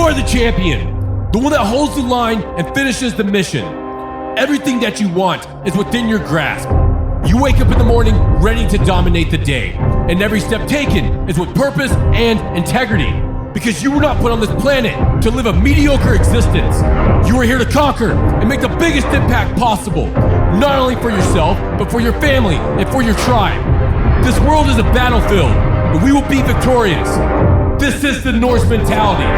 are the champion, the one that holds the line and finishes the mission. Everything that you want is within your grasp. You wake up in the morning ready to dominate the day, and every step taken is with purpose and integrity. Because you were not put on this planet to live a mediocre existence. You are here to conquer and make the biggest impact possible, not only for yourself, but for your family and for your tribe. This world is a battlefield, and we will be victorious. This is the Norse Mentality.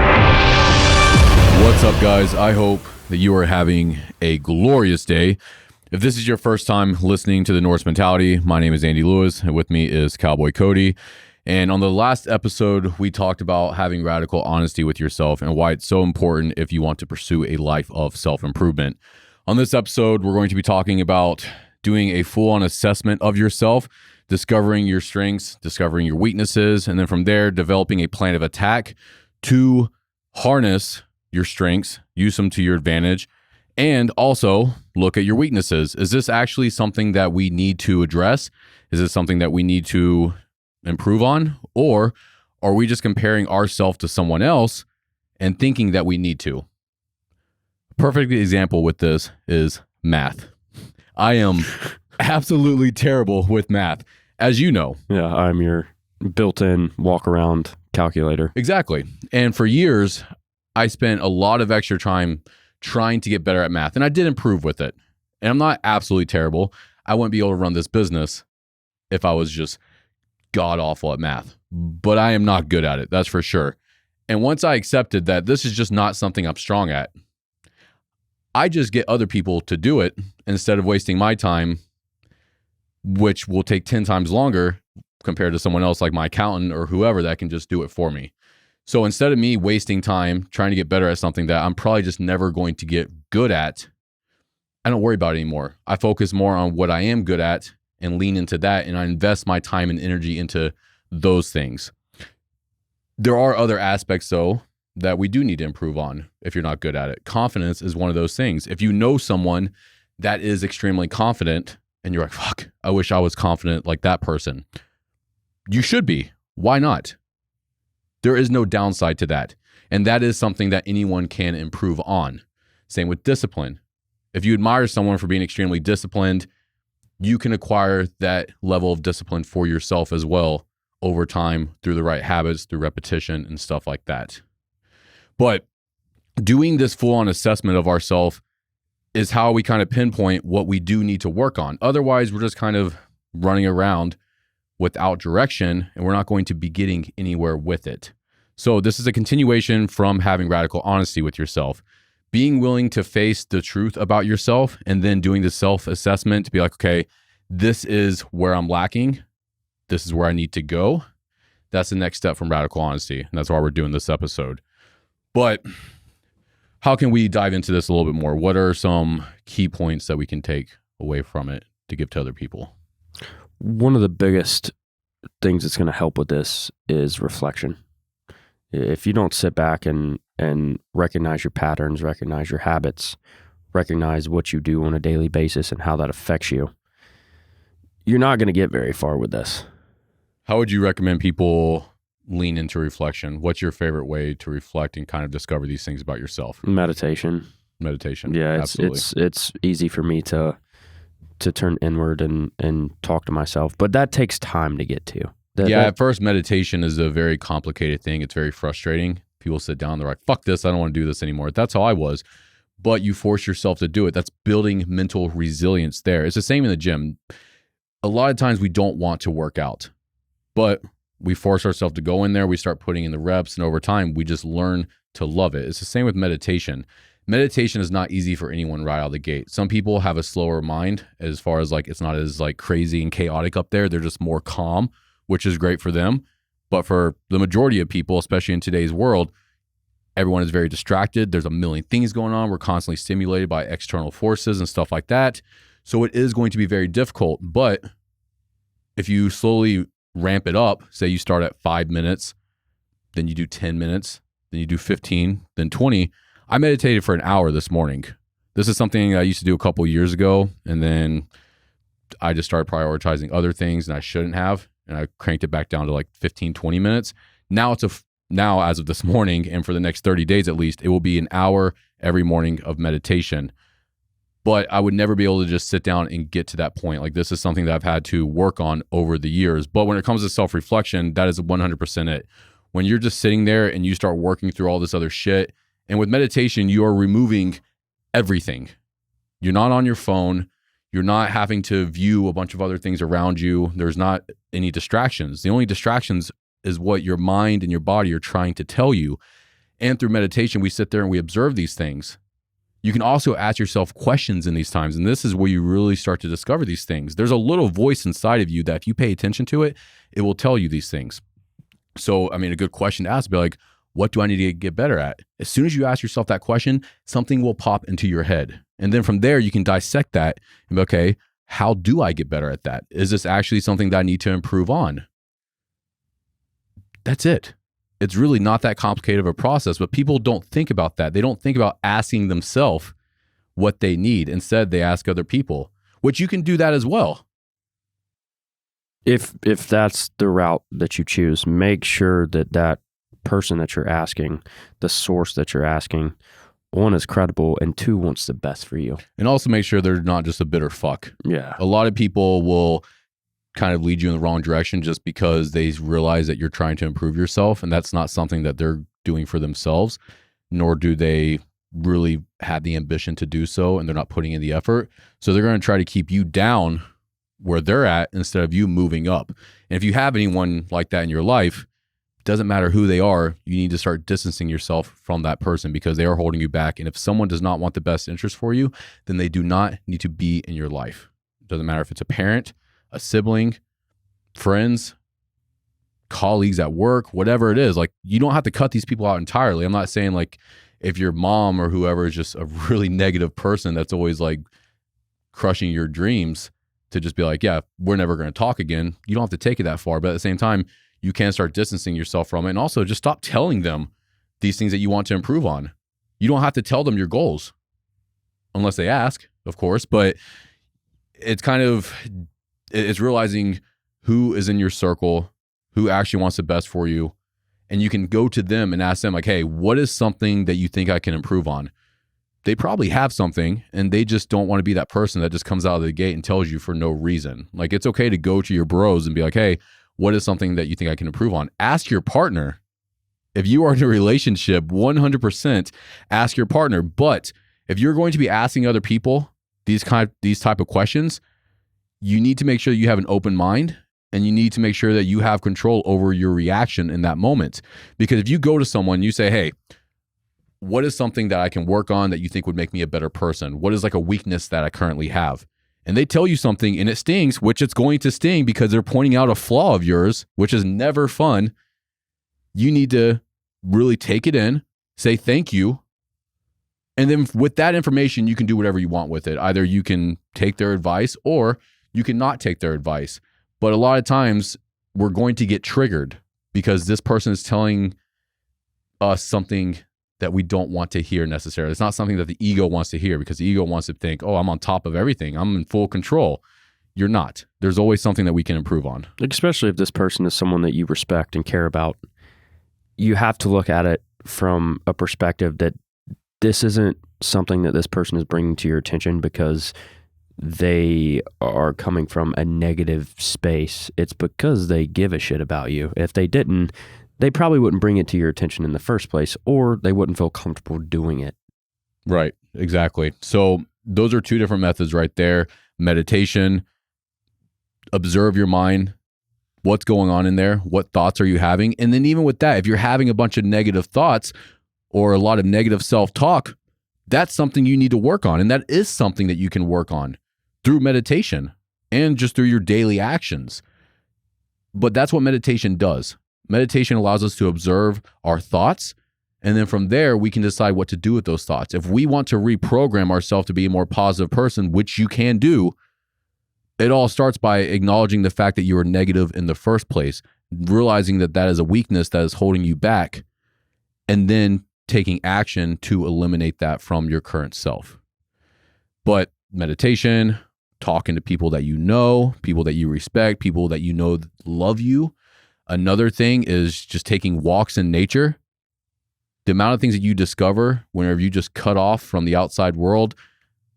What's up, guys? I hope that you are having a glorious day. If this is your first time listening to the Norse Mentality, my name is Andy Lewis, and with me is Cowboy Cody. And on the last episode, we talked about having radical honesty with yourself and why it's so important if you want to pursue a life of self-improvement. On this episode, we're going to be talking about doing a full-on assessment of yourself, discovering your strengths, discovering your weaknesses, and then from there, developing a plan of attack to harness your strengths, use them to your advantage, and also look at your weaknesses. Is this actually something that we need to address? Is it something that we need to improve on? Or are we just comparing ourselves to someone else and thinking that we need to? A perfect example with this is math. I am absolutely terrible with math, as you know. Yeah, I'm your built-in walk-around calculator. Exactly. And for years, I spent a lot of extra time trying to get better at math, and I did improve with it. And I'm not absolutely terrible. I wouldn't be able to run this business if I was just god-awful at math. But I am not good at it, that's for sure. And once I accepted that this is just not something I'm strong at, I just get other people to do it instead of wasting my time, which will take 10 times longer compared to someone else like my accountant or whoever that can just do it for me. So instead of me wasting time trying to get better at something that I'm probably just never going to get good at, I don't worry about it anymore. I focus more on what I am good at and lean into that, and I invest my time and energy into those things. There are other aspects, though, that we do need to improve on if you're not good at it. Confidence is one of those things. If you know someone that is extremely confident and you're like, fuck, I wish I was confident like that person, you should be. Why not? There is no downside to that. And that is something that anyone can improve on. Same with discipline. If you admire someone for being extremely disciplined, you can acquire that level of discipline for yourself as well over time through the right habits, through repetition and stuff like that. But doing this full-on assessment of ourselves is how we kind of pinpoint what we do need to work on. Otherwise, we're just kind of running around without direction, and we're not going to be getting anywhere with it. So this is a continuation from having radical honesty with yourself. Being willing to face the truth about yourself and then doing the self-assessment to be like, okay, this is where I'm lacking. This is where I need to go. That's the next step from radical honesty. And that's why we're doing this episode. But how can we dive into this a little bit more? What are some key points that we can take away from it to give to other people? One of the biggest things that's going to help with this is reflection. If you don't sit back and recognize your patterns, recognize your habits, recognize what you do on a daily basis and how that affects you, you're not going to get very far with this. How would you recommend people lean into reflection? What's your favorite way to reflect and kind of discover these things about yourself? Meditation. Yeah, it's easy for me to turn inward and talk to myself, but that takes time to get to. At first, meditation is a very complicated thing. It's very frustrating. People sit down, they're like, fuck this, I don't want to do this anymore. That's how I was. But you force yourself to do it. That's building mental resilience there. It's the same in the gym. A lot of times we don't want to work out, but we force ourselves to go in there. We start putting in the reps, and over time, we just learn to love it. It's the same with meditation. Meditation is not easy for anyone right out of the gate. Some people have a slower mind as far as like, it's not as like crazy and chaotic up there. They're just more calm, which is great for them. But for the majority of people, especially in today's world, everyone is very distracted. There's a million things going on. We're constantly stimulated by external forces and stuff like that. So it is going to be very difficult. But if you slowly ramp it up, say you start at 5 minutes, then you do 10 minutes, then you do 15, then 20. I meditated for an hour this morning. This is something I used to do a couple years ago, and then I just started prioritizing other things and I shouldn't have, and I cranked it back down to like 15, 20 minutes. Now now, as of this morning, and for the next 30 days at least, it will be an hour every morning of meditation. But I would never be able to just sit down and get to that point. Like, this is something that I've had to work on over the years. But when it comes to self-reflection, that is 100% it. When you're just sitting there and you start working through all this other shit, and with meditation, you are removing everything. You're not on your phone. You're not having to view a bunch of other things around you. There's not any distractions. The only distractions is what your mind and your body are trying to tell you. And through meditation, we sit there and we observe these things. You can also ask yourself questions in these times. And this is where you really start to discover these things. There's a little voice inside of you that if you pay attention to it, it will tell you these things. So, I mean, a good question to ask would be like, what do I need to get better at? As soon as you ask yourself that question, something will pop into your head. And then from there, you can dissect that and be, okay, how do I get better at that? Is this actually something that I need to improve on? That's it. It's really not that complicated of a process, but people don't think about that. They don't think about asking themselves what they need. Instead, they ask other people, which you can do that as well. If that's the route that you choose, make sure that person that you're asking, the source that you're asking, one, is credible, and two, wants the best for you. And also make sure they're not just a bitter fuck. Yeah. A lot of people will kind of lead you in the wrong direction just because they realize that you're trying to improve yourself, and that's not something that they're doing for themselves, nor do they really have the ambition to do so, and they're not putting in the effort. So they're going to try to keep you down where they're at instead of you moving up. And if you have anyone like that in your life, doesn't matter who they are, you need to start distancing yourself from that person because they are holding you back. And if someone does not want the best interest for you, then they do not need to be in your life. It doesn't matter if it's a parent, a sibling, friends, colleagues at work, whatever it is. Like, you don't have to cut these people out entirely. I'm not saying like if your mom or whoever is just a really negative person that's always like crushing your dreams, to just be like, yeah, we're never going to talk again. You don't have to take it that far. But at the same time, you can start distancing yourself from it. And also just stop telling them these things that you want to improve on. You don't have to tell them your goals unless they ask, of course. But it's it's realizing who is in your circle, who actually wants the best for you. And you can go to them and ask them like, hey, what is something that you think I can improve on? They probably have something and they just don't want to be that person that just comes out of the gate and tells you for no reason. Like, it's okay to go to your bros and be like, hey, what is something that you think I can improve on? Ask your partner. If you are in a relationship, 100% ask your partner. But if you're going to be asking other people these type of questions, you need to make sure you have an open mind, and you need to make sure that you have control over your reaction in that moment. Because if you go to someone, you say, hey, what is something that I can work on that you think would make me a better person? What is like a weakness that I currently have? And they tell you something and it stings, which it's going to sting because they're pointing out a flaw of yours, which is never fun. You need to really take it in, say thank you. And then with that information, you can do whatever you want with it. Either you can take their advice or you can not take their advice. But a lot of times we're going to get triggered because this person is telling us something that we don't want to hear necessarily. It's not something that the ego wants to hear because the ego wants to think, oh, I'm on top of everything. I'm in full control. You're not. There's always something that we can improve on. Especially if this person is someone that you respect and care about. You have to look at it from a perspective that this isn't something that this person is bringing to your attention because they are coming from a negative space. It's because they give a shit about you. If they didn't, they probably wouldn't bring it to your attention in the first place, or they wouldn't feel comfortable doing it. Right, exactly. So those are two different methods right there. Meditation, observe your mind, what's going on in there, what thoughts are you having? And then even with that, if you're having a bunch of negative thoughts or a lot of negative self-talk, that's something you need to work on. And that is something that you can work on through meditation and just through your daily actions. But that's what meditation does. Meditation allows us to observe our thoughts, and then from there, we can decide what to do with those thoughts. If we want to reprogram ourselves to be a more positive person, which you can do, it all starts by acknowledging the fact that you were negative in the first place, realizing that that is a weakness that is holding you back, and then taking action to eliminate that from your current self. But meditation, talking to people that you know, people that you respect, people that you know love you, Another thing is just taking walks in nature. The amount of things that you discover whenever you just cut off from the outside world,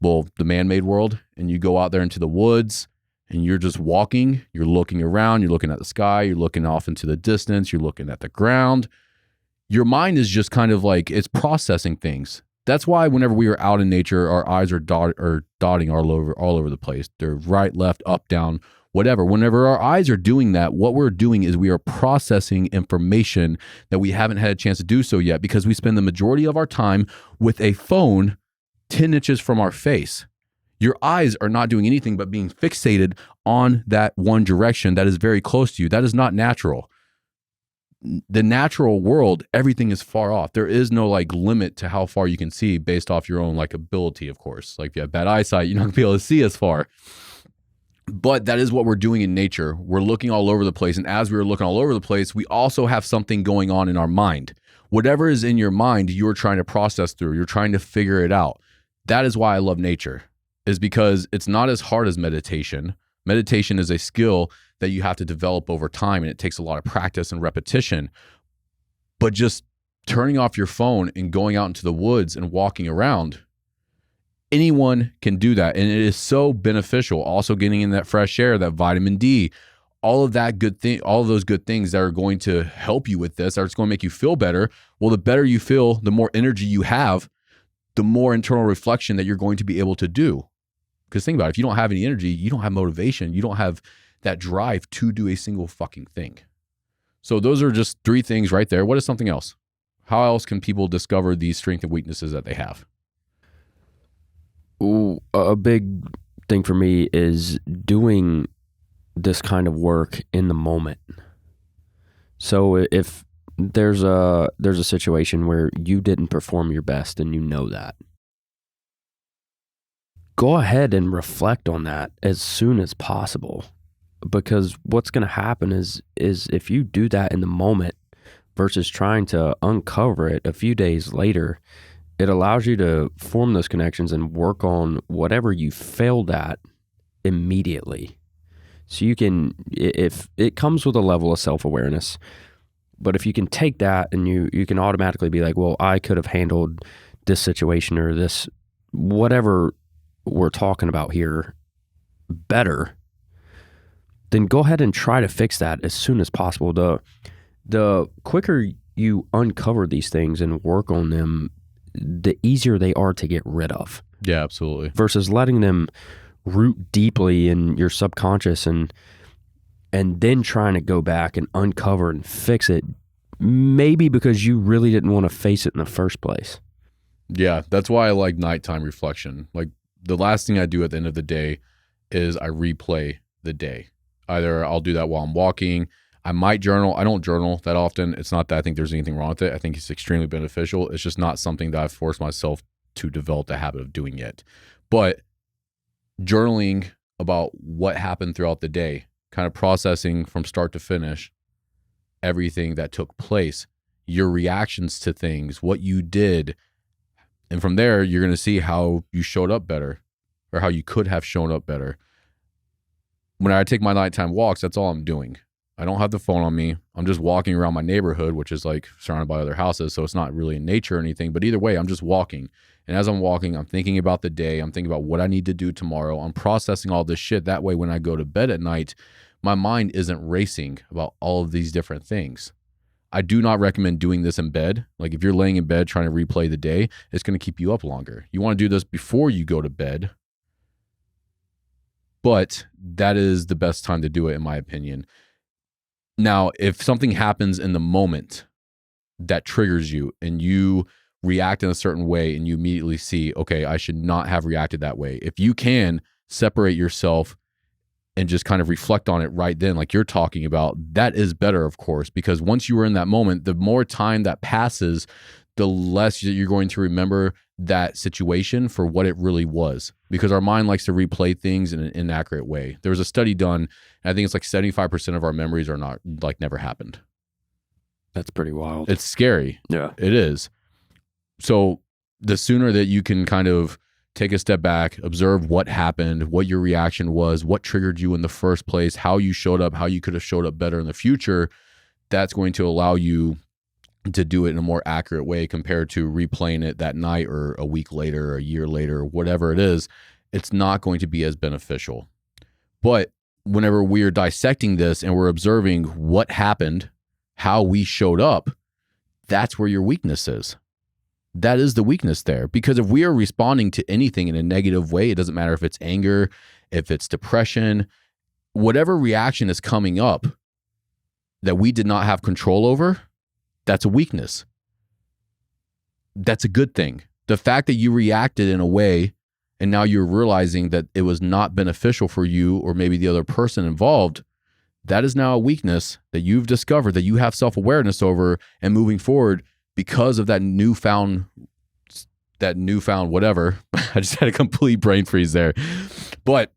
well, the man-made world, and you go out there into the woods and you're just walking, you're looking around, you're looking at the sky, you're looking off into the distance, you're looking at the ground. Your mind is just kind of like, it's processing things. That's why whenever we are out in nature, our eyes are dotting all over the place. They're right, left, up, down, whatever. Whenever our eyes are doing that, what we're doing is we are processing information that we haven't had a chance to do so yet, because we spend the majority of our time with a phone 10 inches from our face. Your eyes are not doing anything but being fixated on that one direction that is very close to you. That is not natural. The natural world, everything is far off. There is no like limit to how far you can see based off your own like ability, of course. Like if you have bad eyesight, you're not gonna be able to see as far. But that is what we're doing in nature. We're looking all over the place. And as we are looking all over the place, we also have something going on in our mind. Whatever is in your mind, you're trying to process through. You're trying to figure it out. That is why I love nature, is because it's not as hard as meditation. Meditation is a skill that you have to develop over time, and it takes a lot of practice and repetition. But just turning off your phone and going out into the woods and walking around, anyone can do that. And it is so beneficial. Also getting in that fresh air, that vitamin D, all of that good thing, all of those good things that are going to help you with this, are just going to make you feel better. Well, the better you feel, the more energy you have, the more internal reflection that you're going to be able to do. Because think about it, if you don't have any energy, you don't have motivation, you don't have that drive to do a single fucking thing. So those are just 3 things right there. What is something else? How else can people discover these strengths and weaknesses that they have? Ooh, a big thing for me is doing this kind of work in the moment. So if there's a situation where you didn't perform your best and you know that, go ahead and reflect on that as soon as possible. Because what's going to happen is if you do that in the moment versus trying to uncover it a few days later, it allows you to form those connections and work on whatever you failed at immediately. So you can, if it comes with a level of self-awareness, but if you can take that and you can automatically be like, well, I could have handled this situation or this, whatever we're talking about here, better, then go ahead and try to fix that as soon as possible. The quicker you uncover these things and work on them, the easier they are to get rid of. Yeah, absolutely. Versus letting them root deeply in your subconscious and then trying to go back and uncover and fix it, maybe because you really didn't want to face it in the first place. Yeah, that's why I like nighttime reflection. Like the last thing I do at the end of the day is I replay the day. Either I'll do that while I'm walking. I might journal. I don't journal that often. It's not that I think there's anything wrong with it. I think it's extremely beneficial. It's just not something that I've forced myself to develop the habit of doing yet. But journaling about what happened throughout the day, kind of processing from start to finish everything that took place, your reactions to things, what you did. And from there, you're going to see how you showed up better or how you could have shown up better. When I take my nighttime walks, that's all I'm doing. I don't have the phone on me. I'm just walking around my neighborhood, which is like surrounded by other houses. So it's not really in nature or anything, but either way, I'm just walking. And as I'm walking, I'm thinking about the day. I'm thinking about what I need to do tomorrow. I'm processing all this shit. That way, when I go to bed at night, my mind isn't racing about all of these different things. I do not recommend doing this in bed. Like if you're laying in bed trying to replay the day, it's going to keep you up longer. You want to do this before you go to bed. But that is the best time to do it, in my opinion. Now, if something happens in the moment that triggers you and you react in a certain way and you immediately see, okay, I should not have reacted that way. If you can separate yourself and just kind of reflect on it right then, like you're talking about, that is better, of course, because once you are in that moment, the more time that passes, the less you're going to remember that situation for what it really was, because our mind likes to replay things in an inaccurate way. There was a study done, and I think it's like 75% of our memories are not, like, never happened. That's pretty wild. It's scary. Yeah. It is. So the sooner that you can kind of take a step back, observe what happened, what your reaction was, what triggered you in the first place, how you showed up, how you could have showed up better in the future, that's going to allow you to do it in a more accurate way compared to replaying it that night or a week later or a year later, or whatever it is. It's not going to be as beneficial. But whenever we're dissecting this and we're observing what happened, how we showed up, that's where your weakness is. That is the weakness there. Because if we are responding to anything in a negative way, it doesn't matter if it's anger, if it's depression, whatever reaction is coming up that we did not have control over, that's a weakness. That's a good thing. The fact that you reacted in a way and now you're realizing that it was not beneficial for you or maybe the other person involved, that is now a weakness that you've discovered, that you have self-awareness over, and moving forward because of that newfound whatever. I just had a complete brain freeze there. But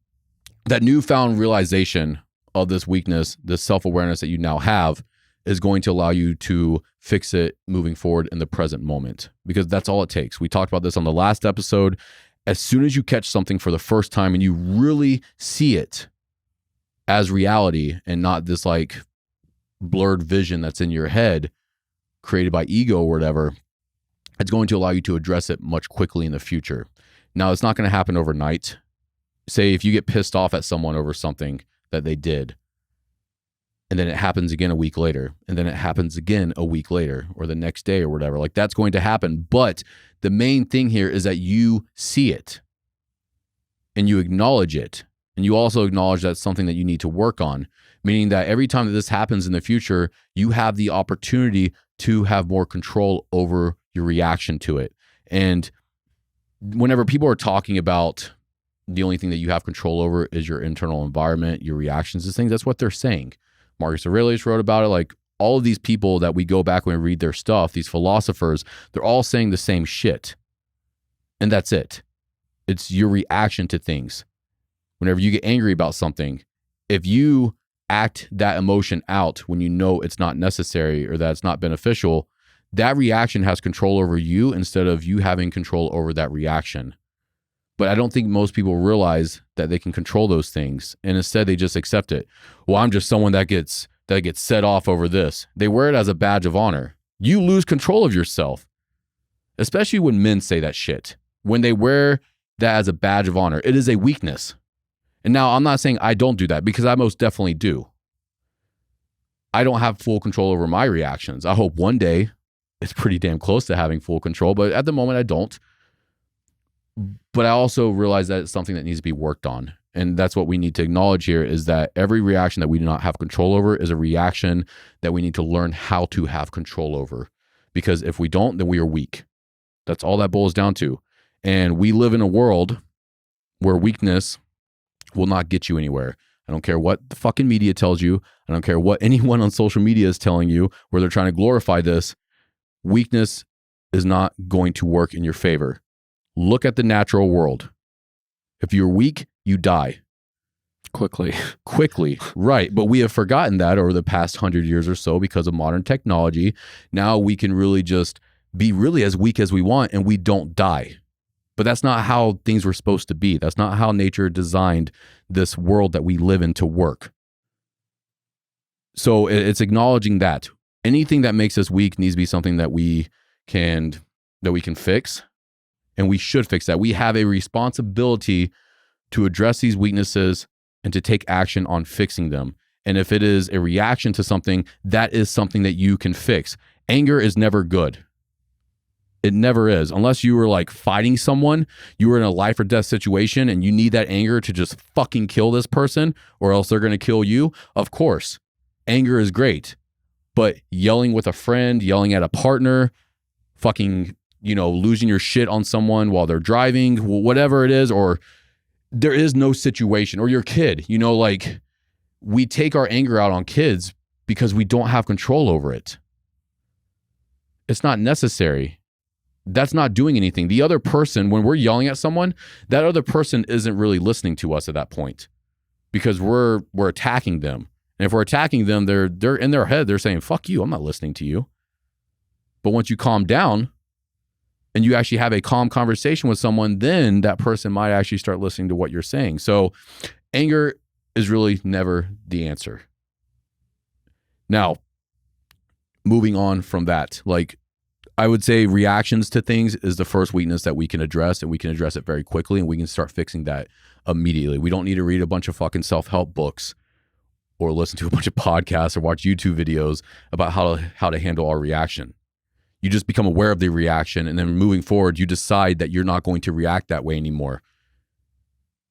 that newfound realization of this weakness, this self-awareness that you now have, is going to allow you to fix it moving forward in the present moment, because that's all it takes. We talked about this on the last episode. As soon as you catch something for the first time and you really see it as reality and not this like blurred vision that's in your head created by ego or whatever, it's going to allow you to address it much quickly in the future. Now, it's not going to happen overnight. Say if you get pissed off at someone over something that they did, and then it happens again a week later, and then it happens again a week later, or the next day or whatever, like that's going to happen. But the main thing here is that you see it and you acknowledge it. And you also acknowledge that's something that you need to work on, meaning that every time that this happens in the future, you have the opportunity to have more control over your reaction to it. And whenever people are talking about the only thing that you have control over is your internal environment, your reactions to things, that's what they're saying. Marcus Aurelius wrote about it. Like all of these people that we go back when we read their stuff, these philosophers, they're all saying the same shit. And that's it. It's your reaction to things. Whenever you get angry about something, if you act that emotion out when you know it's not necessary or that it's not beneficial, that reaction has control over you instead of you having control over that reaction. But I don't think most people realize that they can control those things, and instead they just accept it. Well, I'm just someone that gets set off over this. They wear it as a badge of honor. You lose control of yourself, especially when men say that shit. When they wear that as a badge of honor, it is a weakness. And now I'm not saying I don't do that, because I most definitely do. I don't have full control over my reactions. I hope one day it's pretty damn close to having full control, but at the moment I don't. But I also realize that it's something that needs to be worked on. And that's what we need to acknowledge here, is that every reaction that we do not have control over is a reaction that we need to learn how to have control over. Because if we don't, then we are weak. That's all that boils down to. And we live in a world where weakness will not get you anywhere. I don't care what the fucking media tells you. I don't care what anyone on social media is telling you, where they're trying to glorify this. Weakness is not going to work in your favor. Look at the natural world. If you're weak, you die. Quickly, right. But we have forgotten that over the past 100 years or so because of modern technology. Now we can really just be really as weak as we want and we don't die. But that's not how things were supposed to be. That's not how nature designed this world that we live in to work. So it's acknowledging that anything that makes us weak needs to be something that we can fix. And we should fix that. We have a responsibility to address these weaknesses and to take action on fixing them. And if it is a reaction to something, that is something that you can fix. Anger is never good. It never is. Unless you were like fighting someone, you were in a life or death situation and you need that anger to just fucking kill this person or else they're going to kill you. Of course, anger is great. But yelling with a friend, yelling at a partner, fucking losing your shit on someone while they're driving, whatever it is, or there is no situation, or your kid, like we take our anger out on kids because we don't have control over it. It's not necessary. That's not doing anything. The other person, when we're yelling at someone, that other person isn't really listening to us at that point because we're attacking them. And if we're attacking them, they're in their head, they're saying, fuck you, I'm not listening to you. But once you calm down, and you actually have a calm conversation with someone, then that person might actually start listening to what you're saying. So anger is really never the answer. Now, moving on from that, like I would say reactions to things is the first weakness that we can address, and we can address it very quickly, and we can start fixing that immediately. We don't need to read a bunch of fucking self-help books or listen to a bunch of podcasts or watch YouTube videos about how to handle our reaction. You just become aware of the reaction, and then moving forward, you decide that you're not going to react that way anymore.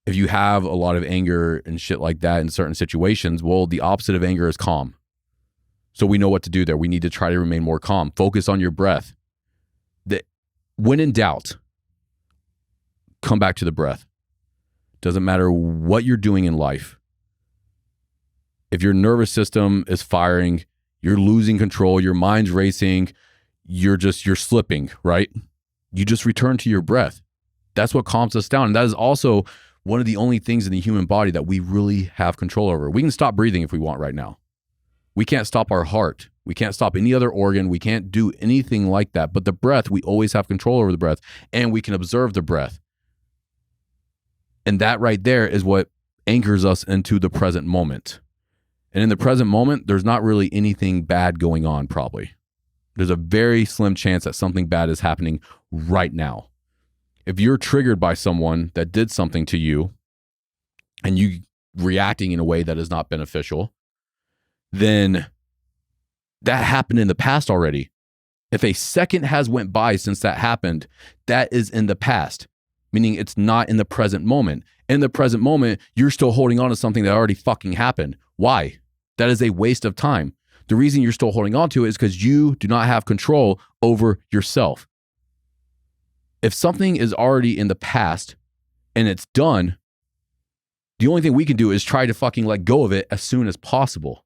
If you have a lot of anger and shit like that in certain situations, well, the opposite of anger is calm. So we know what to do there. We need to try to remain more calm. Focus on your breath. When in doubt, come back to the breath. Doesn't matter what you're doing in life. If your nervous system is firing, you're losing control, your mind's racing, you're slipping, right? You just return to your breath. That's what calms us down. And that is also one of the only things in the human body that we really have control over. We can stop breathing if we want right now. We can't stop our heart. We can't stop any other organ. We can't do anything like that. But the breath, we always have control over the breath, and we can observe the breath. And that right there is what anchors us into the present moment. And in the present moment, there's not really anything bad going on, probably. There's a very slim chance that something bad is happening right now. If you're triggered by someone that did something to you and you reacting in a way that is not beneficial, then that happened in the past already. If a second has went by since that happened, that is in the past, meaning it's not in the present moment. In the present moment, you're still holding on to something that already fucking happened. Why? That is a waste of time. The reason you're still holding on to it is because you do not have control over yourself. If something is already in the past and it's done, the only thing we can do is try to fucking let go of it as soon as possible.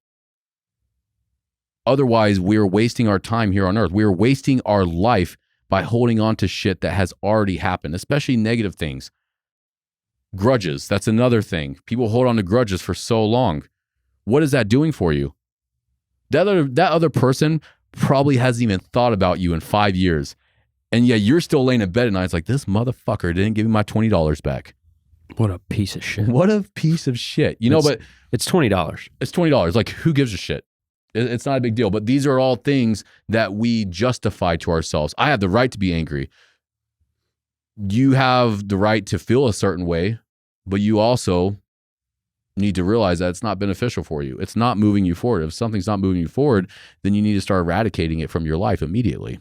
Otherwise, we're wasting our time here on earth. We're wasting our life by holding on to shit that has already happened, especially negative things. Grudges, that's another thing. People hold on to grudges for so long. What is that doing for you? That other person probably hasn't even thought about you in 5 years. And yet you're still laying in bed at night. It's like, this motherfucker didn't give me my $20 back. What a piece of shit. What a piece of shit. But it's $20. It's $20. Like, who gives a shit? It's not a big deal. But these are all things that we justify to ourselves. I have the right to be angry. You have the right to feel a certain way, but you also need to realize that it's not beneficial for you. It's not moving you forward. If something's not moving you forward, then you need to start eradicating it from your life immediately.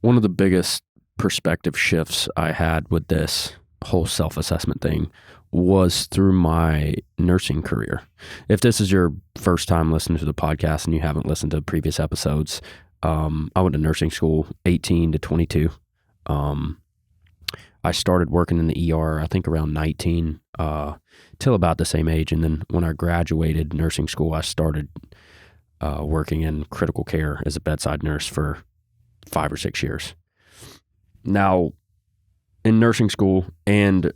One of the biggest perspective shifts I had with this whole self-assessment thing was through my nursing career. If this is your first time listening to the podcast and you haven't listened to previous episodes, I went to nursing school 18 to 22. I started working in the ER, I think around 19, till about the same age. And then when I graduated nursing school, I started working in critical care as a bedside nurse for 5 or 6 years. Now, in nursing school and,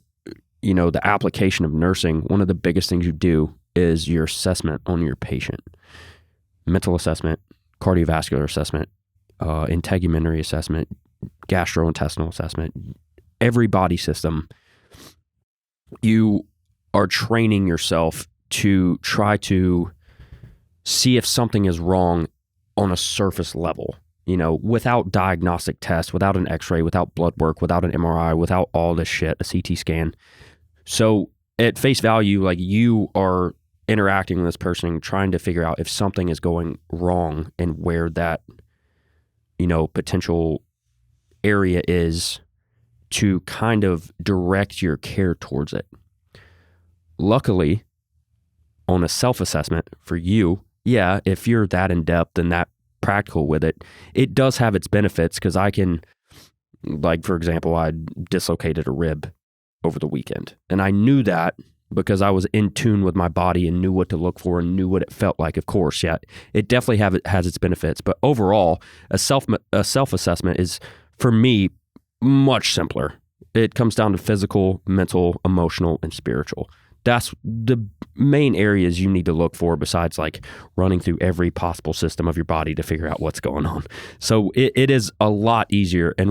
the application of nursing, one of the biggest things you do is your assessment on your patient. Mental assessment, cardiovascular assessment, integumentary assessment, gastrointestinal assessment, every body system. You are training yourself to try to see if something is wrong on a surface level, without diagnostic tests, without an x-ray, without blood work, without an MRI, without all this shit, a CT scan. So at face value, like, you are interacting with this person, trying to figure out if something is going wrong and where that, potential area is to kind of direct your care towards it. Luckily, on a self-assessment for you, if you're that in-depth and that practical with it, it does have its benefits, because I can, like, for example, I dislocated a rib over the weekend. And I knew that because I was in tune with my body and knew what to look for and knew what it felt like. Of course, it definitely has its benefits. But overall, a self-assessment is, for me, much simpler. It comes down to physical, mental, emotional, and spiritual. That's the main areas you need to look for, besides like running through every possible system of your body to figure out what's going on. So it is a lot easier. And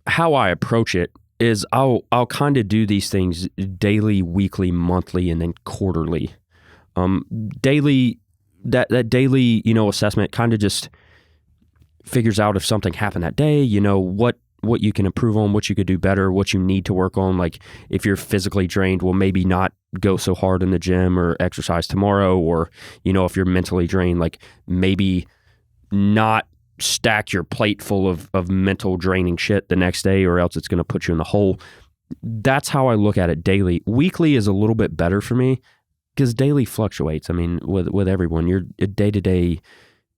how I approach it is I'll kind of do these things daily, weekly, monthly, and then quarterly. Daily, that daily, assessment kind of just figures out if something happened that day, what you can improve on, what you could do better, what you need to work on. Like if you're physically drained, well, maybe not go so hard in the gym or exercise tomorrow. Or, if you're mentally drained, like maybe not stack your plate full of mental draining shit the next day, or else it's going to put you in the hole. That's how I look at it daily. Weekly is a little bit better for me because daily fluctuates. I mean, with everyone, your day-to-day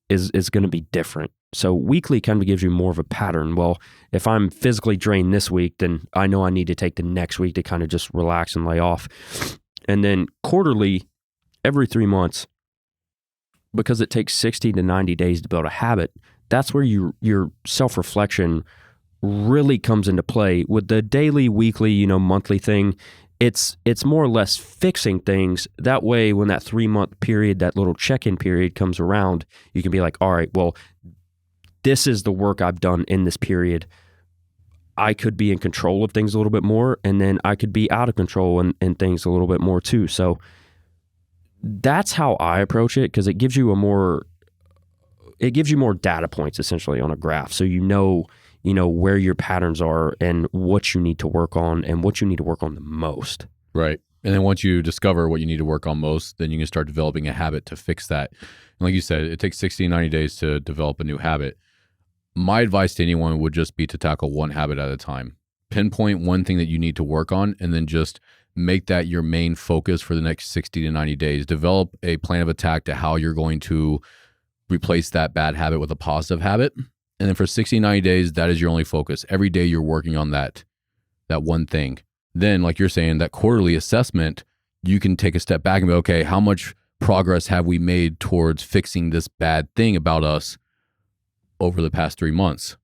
is going to be different. So weekly kind of gives you more of a pattern. Well, if I'm physically drained this week, then I know I need to take the next week to kind of just relax and lay off. And then quarterly, every 3 months, because it takes 60 to 90 days to build a habit, that's where your self-reflection really comes into play. With the daily, weekly, monthly thing, it's more or less fixing things. That way, when that 3-month period, that little check-in period comes around, you can be like, all right, well, this is the work I've done in this period. I could be in control of things a little bit more, and then I could be out of control in things a little bit more too. So that's how I approach it, because it gives you more data points essentially on a graph. So where your patterns are and what you need to work on and what you need to work on the most. Right. And then once you discover what you need to work on most, then you can start developing a habit to fix that. And like you said, it takes 60 to 90 days to develop a new habit. My advice to anyone would just be to tackle one habit at a time. Pinpoint one thing that you need to work on, and then just make that your main focus for the next 60 to 90 days. Develop a plan of attack to how you're going to replace that bad habit with a positive habit. And then for 60, 90 days, that is your only focus. Every day you're working on that one thing. Then, like you're saying, that quarterly assessment, you can take a step back and be, okay, how much progress have we made towards fixing this bad thing about us over the past 3 months?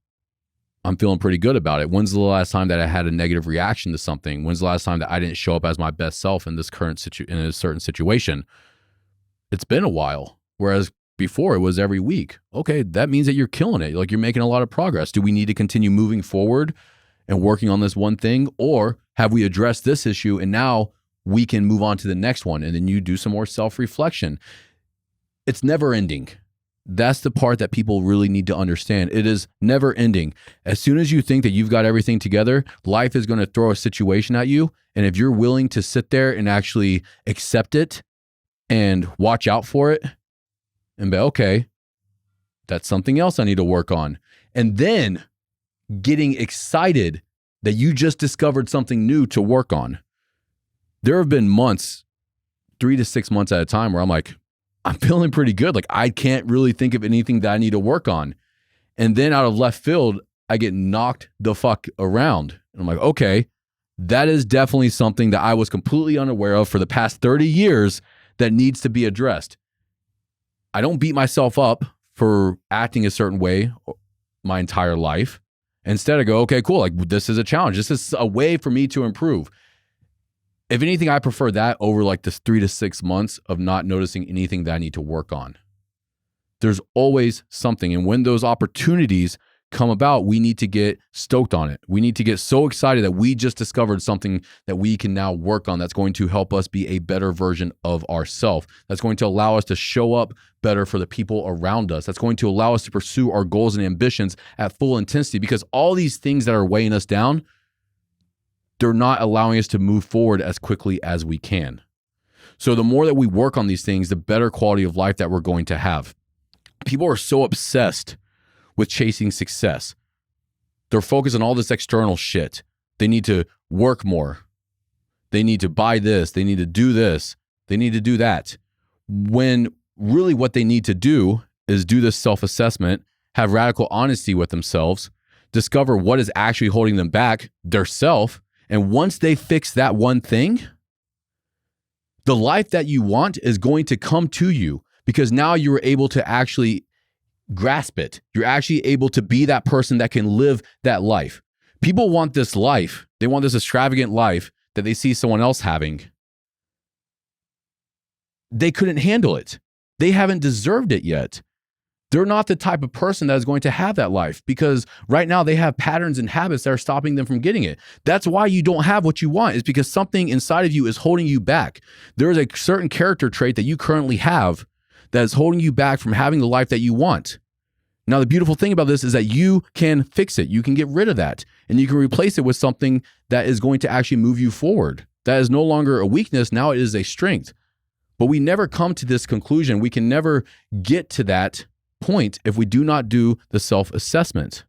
I'm feeling pretty good about it. When's the last time that I had a negative reaction to something? When's the last time that I didn't show up as my best self in this in a certain situation? It's been a while. Whereas before it was every week. Okay, that means that you're killing it. Like, you're making a lot of progress. Do we need to continue moving forward and working on this one thing? Or have we addressed this issue and now we can move on to the next one? And then you do some more self-reflection. It's never ending. That's the part that people really need to understand. It is never ending. As soon as you think that you've got everything together, life is going to throw a situation at you. And if you're willing to sit there and actually accept it and watch out for it, and be, okay, that's something else I need to work on. And then getting excited that you just discovered something new to work on. There have been months, 3 to 6 months at a time, where I'm like, I'm feeling pretty good. Like, I can't really think of anything that I need to work on. And then out of left field, I get knocked the fuck around. And I'm like, okay, that is definitely something that I was completely unaware of for the past 30 years that needs to be addressed. I don't beat myself up for acting a certain way my entire life. Instead, I go, okay, cool. Like, this is a challenge. This is a way for me to improve. If anything, I prefer that over like this 3 to 6 months of not noticing anything that I need to work on. There's always something. And when those opportunities come about, we need to get stoked on it. We need to get so excited that we just discovered something that we can now work on that's going to help us be a better version of ourselves. That's going to allow us to show up better for the people around us. That's going to allow us to pursue our goals and ambitions at full intensity, because all these things that are weighing us down, they're not allowing us to move forward as quickly as we can. So the more that we work on these things, the better quality of life that we're going to have. People are so obsessed with chasing success. They're focused on all this external shit. They need to work more. They need to buy this. They need to do this. They need to do that. When really what they need to do is do this self-assessment, have radical honesty with themselves, discover what is actually holding them back, their self. And once they fix that one thing, the life that you want is going to come to you, because now you're able to actually grasp it. You're actually able to be that person that can live that life. People want this life. They want this extravagant life that they see someone else having. They couldn't handle it. They haven't deserved it yet. They're not the type of person that is going to have that life, because right now they have patterns and habits that are stopping them from getting it. That's why you don't have what you want, is because something inside of you is holding you back. There is a certain character trait that you currently have that is holding you back from having the life that you want. Now, the beautiful thing about this is that you can fix it. You can get rid of that, and you can replace it with something that is going to actually move you forward. That is no longer a weakness. Now it is a strength. But we never come to this conclusion. We can never get to that point if we do not do the self-assessment.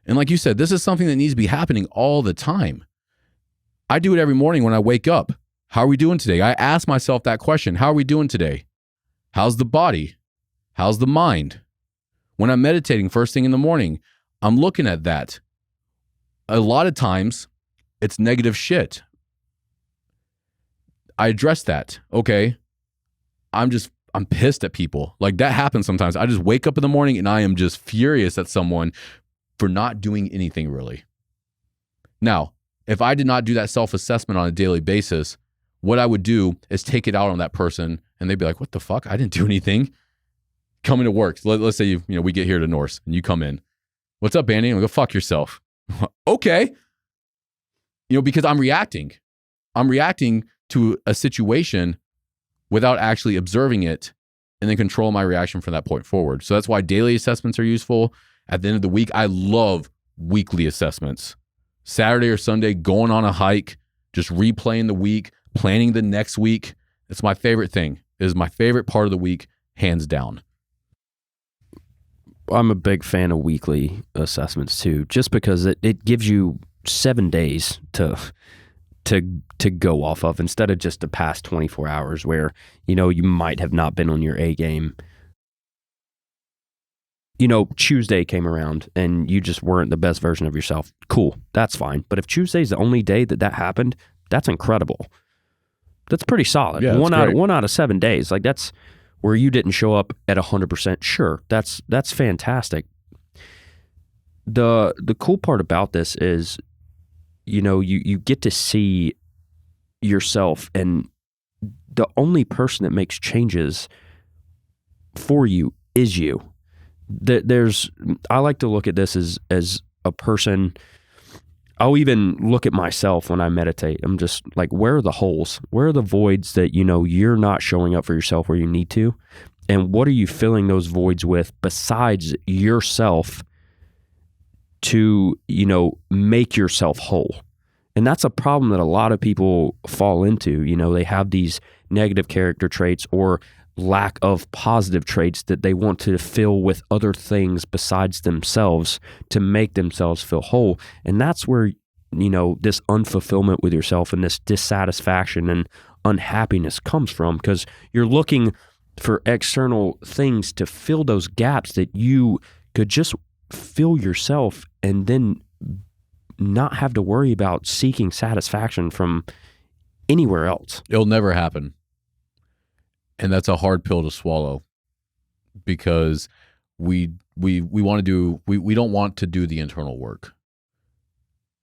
And like you said, this is something that needs to be happening all the time. I do it every morning when I wake up. How are we doing today? I ask myself that question. How are we doing today? How's the body? How's the mind? When I'm meditating first thing in the morning, I'm looking at that. A lot of times, it's negative shit. I address that. Okay, I'm pissed at people. Like, that happens sometimes. I just wake up in the morning and I am just furious at someone for not doing anything really. Now, if I did not do that self-assessment on a daily basis, what I would do is take it out on that person, and they'd be like, what the fuck? I didn't do anything. Coming to work. Let's say we get here to Norse and you come in. What's up, Andy? I'm like, go fuck yourself. Okay. Because I'm reacting. I'm reacting to a situation without actually observing it and then control my reaction from that point forward. So that's why daily assessments are useful. At the end of the week, I love weekly assessments. Saturday or Sunday, going on a hike, just replaying the week, planning the next week. It's my favorite thing. It is my favorite part of the week, hands down. I'm a big fan of weekly assessments too, just because it gives you 7 days to go off of, instead of just the past 24 hours where, you might have not been on your A game. Tuesday came around and you just weren't the best version of yourself. Cool, that's fine. But if Tuesday's the only day that happened, that's incredible. That's pretty solid. Yeah, one out of 7 days. Like, that's where you didn't show up at 100%. Sure, that's fantastic. The cool part about this is, you get to see yourself, and the only person that makes changes for you is you. I like to look at this as a person. I'll even look at myself when I meditate. I'm just like, where are the holes? Where are the voids that, you're not showing up for yourself where you need to? And what are you filling those voids with besides yourself to, make yourself whole? And that's a problem that a lot of people fall into. They have these negative character traits or lack of positive traits that they want to fill with other things besides themselves to make themselves feel whole. And that's where, this unfulfillment with yourself and this dissatisfaction and unhappiness comes from, because you're looking for external things to fill those gaps that you could just fill yourself, and then not have to worry about seeking satisfaction from anywhere else. It'll never happen. And that's a hard pill to swallow, because we want to do, we don't want to do the internal work.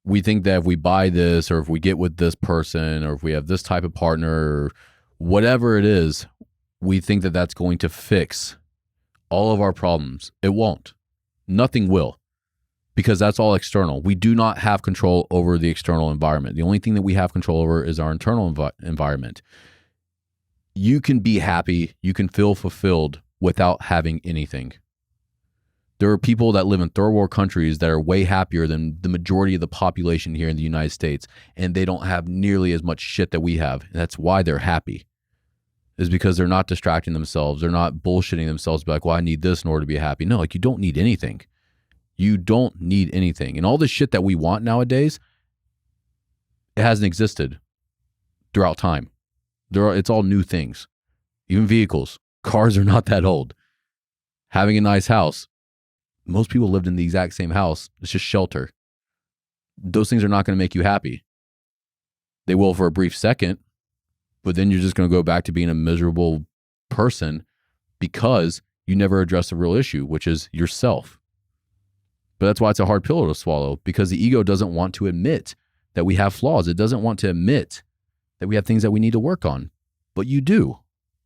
We think that if we buy this, or if we get with this person, or if we have this type of partner, or whatever it is, we think that that's going to fix all of our problems. It won't. Nothing will, because that's all external. We do not have control over the external environment. The only thing that we have control over is our internal environment. You can be happy, you can feel fulfilled without having anything. There are people that live in third world countries that are way happier than the majority of the population here in the United States, and they don't have nearly as much shit that we have. And that's why they're happy, is because they're not distracting themselves. They're not bullshitting themselves, like, well, I need this in order to be happy. No, like, you don't need anything. You don't need anything. And all the shit that we want nowadays, it hasn't existed throughout time. It's all new things. Even vehicles. Cars are not that old. Having a nice house. Most people lived in the exact same house. It's just shelter. Those things are not going to make you happy. They will for a brief second, but then you're just going to go back to being a miserable person because you never address the real issue, which is yourself. But that's why it's a hard pill to swallow, because the ego doesn't want to admit that we have flaws. It doesn't want to admit that we have things that we need to work on, but you do.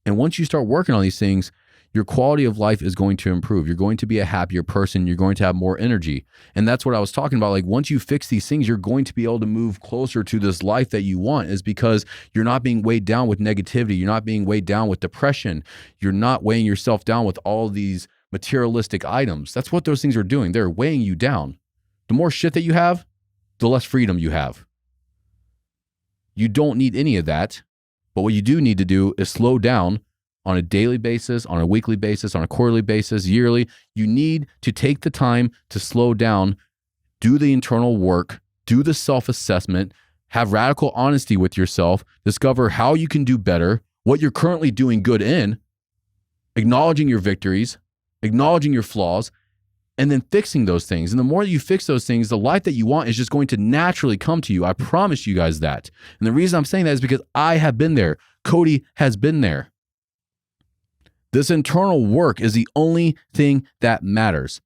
And once you start working on these things, your quality of life is going to improve. You're going to be a happier person. You're going to have more energy. And that's what I was talking about. Like once you fix these things, you're going to be able to move closer to this life that you want, is because you're not being weighed down with negativity. You're not being weighed down with depression. You're not weighing yourself down with all these materialistic items. That's what those things are doing. They're weighing you down. The more shit that you have, the less freedom you have. You don't need any of that. But what you do need to do is slow down on a daily basis, on a weekly basis, on a quarterly basis, yearly. You need to take the time to slow down, do the internal work, do the self-assessment, have radical honesty with yourself, discover how you can do better, what you're currently doing good in, acknowledging your victories, acknowledging your flaws, and then fixing those things. And the more you fix those things, the life that you want is just going to naturally come to you. I promise you guys that. And the reason I'm saying that is because I have been there. Cody has been there. This internal work is the only thing that matters.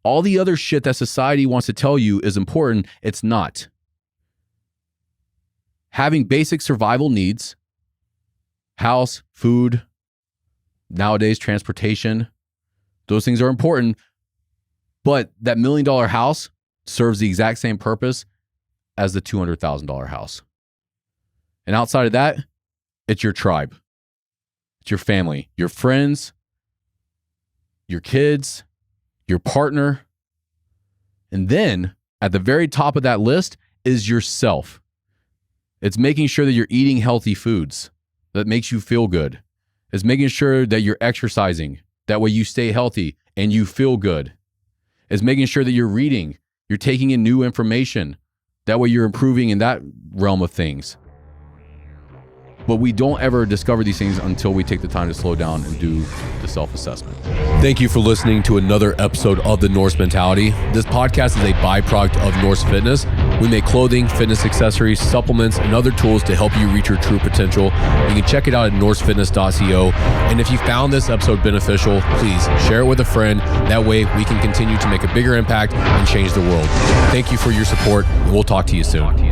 All the other shit that society wants to tell you is important, it's not. Having basic survival needs, house, food, nowadays transportation, those things are important, but that $1 million house serves the exact same purpose as the $200,000 house. And outside of that, it's your tribe. It's your family, your friends, your kids, your partner. And then at the very top of that list is yourself. It's making sure that you're eating healthy foods that makes you feel good. It's making sure that you're exercising. That way you stay healthy and you feel good. It's making sure that you're reading, you're taking in new information. That way you're improving in that realm of things. But we don't ever discover these things until we take the time to slow down and do the self-assessment. Thank you for listening to another episode of the Norse Mentality. This podcast is a byproduct of Norse Fitness. We make clothing, fitness accessories, supplements, and other tools to help you reach your true potential. You can check it out at norsefitness.co. And if you found this episode beneficial, please share it with a friend. That way we can continue to make a bigger impact and change the world. Thank you for your support, and we'll talk to you soon.